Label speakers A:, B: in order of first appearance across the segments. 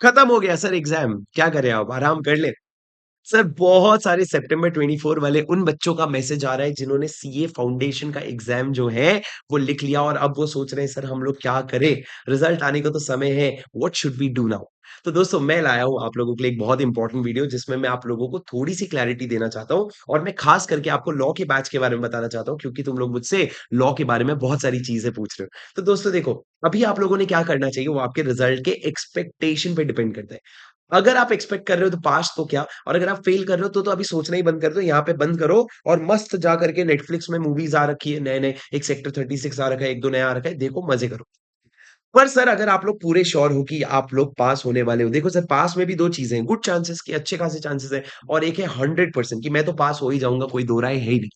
A: खत्म हो गया सर एग्जाम, क्या करें अब आराम कर ले। सर बहुत सारे सितंबर 24 वाले उन बच्चों का मैसेज आ रहा है जिन्होंने सीए फाउंडेशन का एग्जाम जो है वो लिख लिया और अब वो सोच रहे हैं सर हम लोग क्या करें, रिजल्ट आने को तो समय है, what should we do now. तो दोस्तों मैं लाया हूं आप लोगों के लिए एक बहुत इंपॉर्टेंट वीडियो जिसमें मैं आप लोगों को थोड़ी सी क्लैरिटी देना चाहता हूं और मैं खास करके आपको लॉ के बैच के बारे में बताना चाहता हूं क्योंकि तुम लोग मुझसे लॉ के बारे में बहुत सारी चीजें पूछ रहे हो। तो दोस्तों देखो, अभी आप लोगों ने क्या करना चाहिए वो आपके रिजल्ट के एक्सपेक्टेशन पे डिपेंड करता है। अगर आप एक्सपेक्ट कर रहे हो तो पास तो क्या, और अगर आप फेल कर रहे हो तो अभी सोचना ही बंद कर दो, यहाँ पे बंद करो और मस्त जा करके नेटफ्लिक्स में मूवीज आ रखी है, नए नए एक सेक्टर 36 आ रखा है, एक दो नया आ रखा है, देखो मजे करो। पर सर अगर आप लोग पूरे श्योर हो कि आप लोग पास होने वाले हो, देखो सर पास में भी दो चीजें हैं, गुड चांसेस के अच्छे खासे चांसेस है, और एक है 100% कि मैं तो पास हो ही जाऊंगा, कोई दो राय है ही नहीं।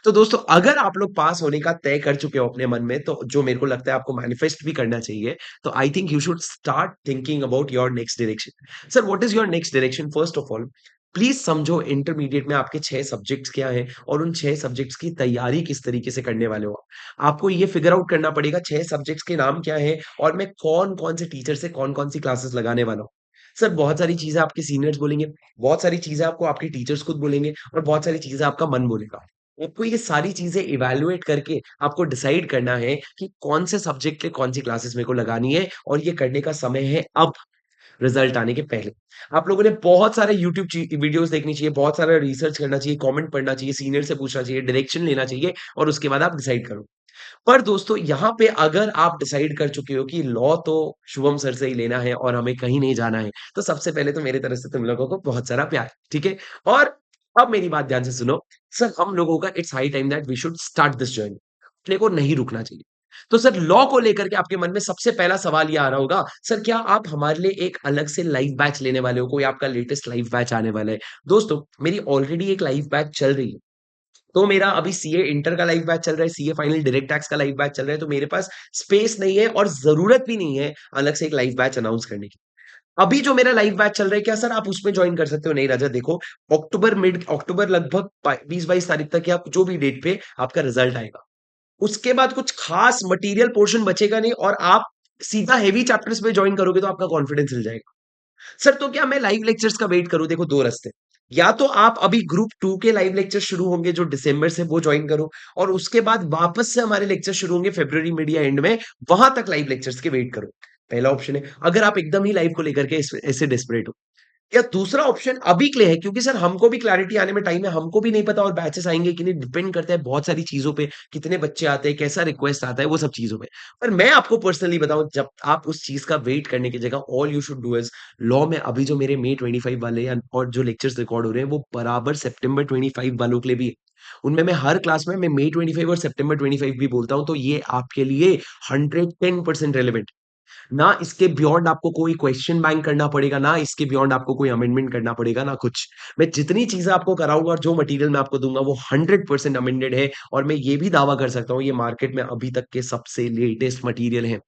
A: तो दोस्तों अगर आप लोग पास होने का तय कर चुके हो अपने मन में, तो जो मेरे को लगता है आपको मैनिफेस्ट भी करना चाहिए, तो I think you should start thinking about your next direction. Sir what is your next direction? First of all please समझो इंटरमीडिएट में आपके 6 सब्जेक्ट्स क्या है और उन 6 सब्जेक्ट्स की तैयारी किस तरीके से करने वाले हो आप। आपको ये फिगर आउट करना पड़ेगा 6 सब्जेक्ट्स के नाम क्या है और मैं कौन कौन से टीचर से कौन कौन सी क्लासेस लगाने वाला हूँ। सर बहुत सारी चीजें आपके सीनियर्स बोलेंगे, बहुत सारी चीजें आपको आपके टीचर्स खुद बोलेंगे और बहुत सारी चीजें आपका मन बोलेगा। आपको ये सारी चीजें इवैल्यूएट करके आपको डिसाइड करना है कि कौन से सब्जेक्ट के कौन सी क्लासेस मेरे को लगानी है, और ये करने का समय है अब, रिजल्ट आने के पहले। आप लोगों ने बहुत सारे यूट्यूब वीडियोस देखनी चाहिए, बहुत सारा रिसर्च करना चाहिए, कमेंट पढ़ना चाहिए, सीनियर से पूछना चाहिए, डायरेक्शन लेना चाहिए और उसके बाद आप डिसाइड करो। पर दोस्तों यहाँ पे अगर आप डिसाइड कर चुके हो कि लॉ तो शुभम सर से ही लेना है और हमें कहीं नहीं जाना है, तो सबसे पहले तो मेरी तरफ से तुम लोगों को बहुत सारा प्यार, ठीक है? और अब मेरी बात ध्यान से सुनो। सर हम लोगों का it's high time that we should start this journey. अपने को नहीं रुकना चाहिए। तो सर लॉ को लेकर के आपके मन में सबसे पहला सवाल ये आ रहा होगा, सर क्या आप हमारे लिए एक अलग से लाइव बैच लेने वाले हो? कोई आपका लेटेस्ट लाइव बैच आने वाला है? दोस्तों मेरी ऑलरेडी एक लाइव बैच चल रही है। तो मेरा अभी सीए इंटर का लाइव बैच चल रहा है, सीए फाइनल डायरेक्ट टैक्स का लाइव बैच चल रहा है, तो मेरे पास स्पेस नहीं है और जरूरत भी नहीं है अलग से एक लाइव बैच अनाउंस करने की। अभी जो मेरा लाइव बैच चल रहा है, क्या सर आप उसमें ज्वाइन कर सकते हो? नहीं राजा, देखो अक्टूबर, मिड अक्टूबर लगभग 20-22 तारीख तक या जो भी डेट पे आपका रिजल्ट आएगा, उसके बाद कुछ खास मटेरियल पोर्शन बचेगा नहीं और आप सीधा हेवी चैप्टर्स में ज्वाइन करोगे तो आपका कॉन्फिडेंस हिल जाएगा। सर तो क्या मैं लाइव लेक्चर्स का वेट करूं? देखो दो रास्ते, या तो आप अभी ग्रुप 2 के लाइव लेक्चर शुरू होंगे जो दिसंबर से, वो ज्वाइन करो और उसके बाद वापस से हमारे लेक्चर शुरू होंगे फरवरी मिड या एंड में, वहां तक लाइव लेक्चर्स के वेट करो। पहला ऑप्शन है अगर आप एकदम ही लाइव को लेकर के ऐसे डेस्परेट हो। या दूसरा ऑप्शन अभी के लिए है, क्योंकि सर हमको भी क्लैरिटी आने में टाइम है, हमको भी नहीं पता और बैचेस आएंगे कि नहीं, डिपेंड करता है बहुत सारी चीजों पे, कितने बच्चे आते हैं, कैसा रिक्वेस्ट आता है, वो सब चीजों पे। पर मैं आपको पर्सनली बताऊं, जब आप उस चीज का वेट करने की जगह all you should do is law में अभी जो मेरे मई 25 वाले और जो लेक्चर्स रिकॉर्ड हो रहे हैं वो बराबर सितंबर 25 वालों के लिए भी है। उनमें मैं हर क्लास में मैं मई 25 और सितंबर 25 भी बोलता हूं, तो ये आपके लिए 110% रेलिवेंट। ना इसके बियॉन्ड आपको कोई क्वेश्चन बैंक करना पड़ेगा, ना इसके बियॉन्ड आपको कोई अमेंडमेंट करना पड़ेगा, ना कुछ। मैं जितनी चीजें आपको कराऊंगा और जो मटेरियल मैं आपको दूंगा वो 100% अमेंडेड है, और मैं ये भी दावा कर सकता हूँ ये मार्केट में अभी तक के सबसे लेटेस्ट मटेरियल है।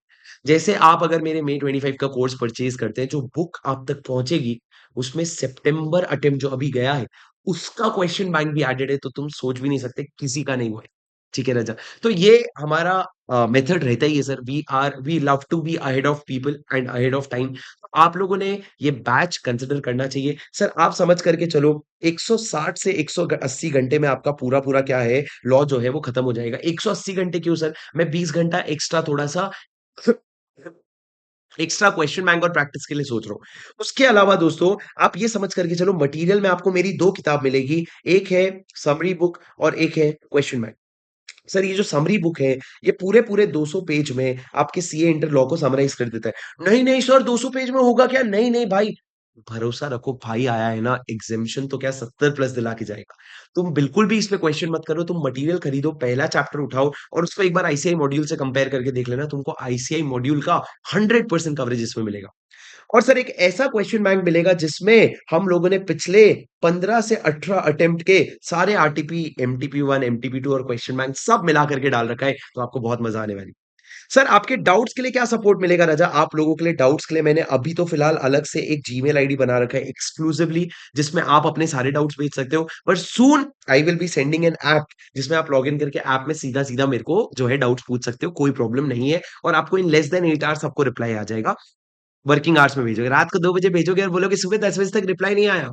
A: जैसे आप अगर मेरे मई 25 का कोर्स परचेज करते हैं, जो बुक आप तक पहुंचेगी उसमें सितंबर अटेम्प्ट जो अभी गया है उसका क्वेश्चन बैंक भी एडेड है, तो तुम सोच भी नहीं सकते किसी का नहीं हुआ है। ठीक है राजा, तो ये हमारा मेथड रहता ही है sir. We love to be ahead of people and ahead of time. आप लोगों ने ये बैच कंसिडर करना चाहिए। सर आप समझ करके चलो 160 से 180 घंटे में आपका पूरा पूरा क्या है, लॉ जो है वो खत्म हो जाएगा। 180 घंटे क्यों सर, मैं 20 घंटा एक्स्ट्रा थोड़ा सा एक्स्ट्रा क्वेश्चन बैंक और प्रैक्टिस के लिए सोच रहा हूँ। उसके अलावा दोस्तों आप ये समझ करके चलो, मटेरियल में आपको मेरी दो किताब मिलेगी, एक है समरी बुक और एक है क्वेश्चन बैंक। सर ये जो समरी बुक है, ये पूरे पूरे 200 पेज में आपके सीए इंटर लॉ को समराइज कर देता है। नहीं नहीं सर 200 पेज में होगा क्या? नहीं नहीं भाई, भरोसा रखो, भाई आया है ना, एग्जामिशन तो क्या 70 प्लस दिला के जाएगा। तुम बिल्कुल भी इस पे क्वेश्चन मत करो, तुम मटेरियल खरीदो, पहला चैप्टर उठाओ और उसको एक बार आईसीआई मॉड्यूल से कंपेयर करके देख लेना, तुमको आईसीआई मॉड्यूल का 100% कवरेज इसमें मिलेगा। और सर एक ऐसा क्वेश्चन बैंक मिलेगा जिसमें हम लोगों ने पिछले 15 से 18 अटेम्प्ट के सारे आरटीपी, एमटीपी 1, एमटीपी 2 और क्वेश्चन बैंक सब मिला करके डाल रखा है, तो आपको बहुत मजा आने वाली। सर आपके डाउट्स के लिए क्या सपोर्ट मिलेगा राजा? आप लोगों के लिए डाउट्स के लिए मैंने अभी तो फिलहाल अलग से एक जीमेल आईडी बना रखा है एक्सक्लूसिवली, जिसमें आप अपने सारे डाउट्स भेज सकते हो। पर soon I will be sending an app जिसमें आप लॉग इन करके ऐप में सीधा सीधा मेरे को जो है डाउट्स पूछ सकते हो, कोई प्रॉब्लम नहीं है, और आपको इन लेस देन 8 आवर्स आपको रिप्लाई आ जाएगा। वर्किंग आवर्स में भेजोगे, रात को 2 बजे भेजोगे और बोलोगे सुबह 10 बजे तक रिप्लाई नहीं आया।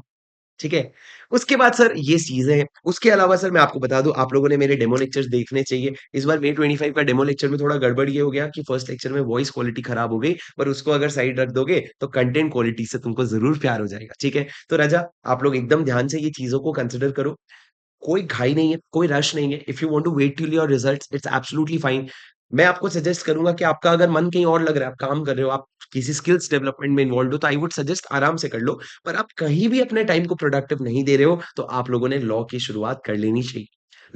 A: ठीक है? उसके बाद सर ये चीज़ें हैं। उसके अलावा सर मैं आपको बता दूँ आप लोगों ने मेरे डेमो लेक्चर्स देखने चाहिए। इस बार मे 25 का डेमो लेक्चर में थोड़ा गड़बड़ ये हो गया कि फर्स्ट लेक्चर में वॉइस क्वालिटी खराब हो गई, पर उसको अगर साइड रख दोगे तो कंटेंट क्वालिटी से तुमको ज़रूर प्यार हो जाएगा, ठीक है? तो रजा आप लोग एकदम ध्यान से ये चीज़ों को कंसिडर करो। कोई घाई नहीं है, कोई रश नहीं है। If you want to wait till your results it's absolutely fine. मैं आपको सजेस्ट करूँगा कि आपका अगर मन कहीं और लग रहा है, आप काम कर रहे हो, आप किसी स्किल्स डेवलपमेंट में इन्वॉल्व्ड हो, तो आई वुड सजेस्ट आराम से कर लो। पर आप कहीं भी अपने टाइम को प्रोडक्टिव नहीं दे रहे हो, तो आप लोगों ने लॉ की शुरुआत कर लेनी चाहिए।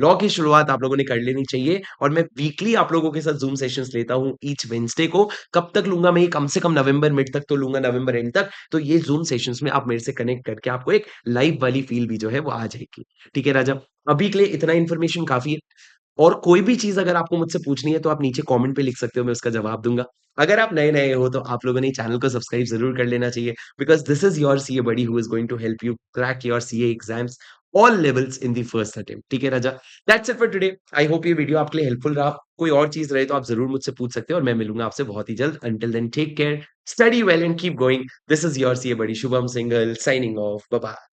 A: लॉ की शुरुआत आप लोगों ने कर लेनी चाहिए और मैं वीकली आप लोगों के साथ ज़ूम सेशंस लेता हूँ ईच वेडनेसडे को। कब तक लूँगा मैं ये कम से कम नवंबर मिड तक तो लूँगा, नवंबर एंड तक। तो ये ज़ूम सेशंस में आप मेरे से कनेक्ट करके आपको एक लाइव वाली फ़ील भी जो है वो आ जाएगी। ठीक है राजा? अभी के लिए इतना इन्फॉर्मेशन काफ़ी है और कोई भी चीज़ अगर आपको मुझसे पूछनी है तो आप नीचे कमेंट पे लिख सकते हो, मैं उसका जवाब दूँगा। अगर आप नए-नए हो तो आप लोगों ने चैनल को सब्सक्राइब ज़रूर कर लेना चाहिए because this is your CA buddy who is going to help you crack your CA exams all levels in the first attempt. ठीक है राजा? That's it for today. I hope ये वीडियो आपके लिए हेल्पफुल रहा। कोई और चीज़ रहे तो आप ज़रूर मुझसे पूछ सकते हो और मैं मिलूँगा आपसे बहुत ही जल्द। Until then take care, study well and keep going. This is your CA buddy Shubham Singhal signing off. Bye bye.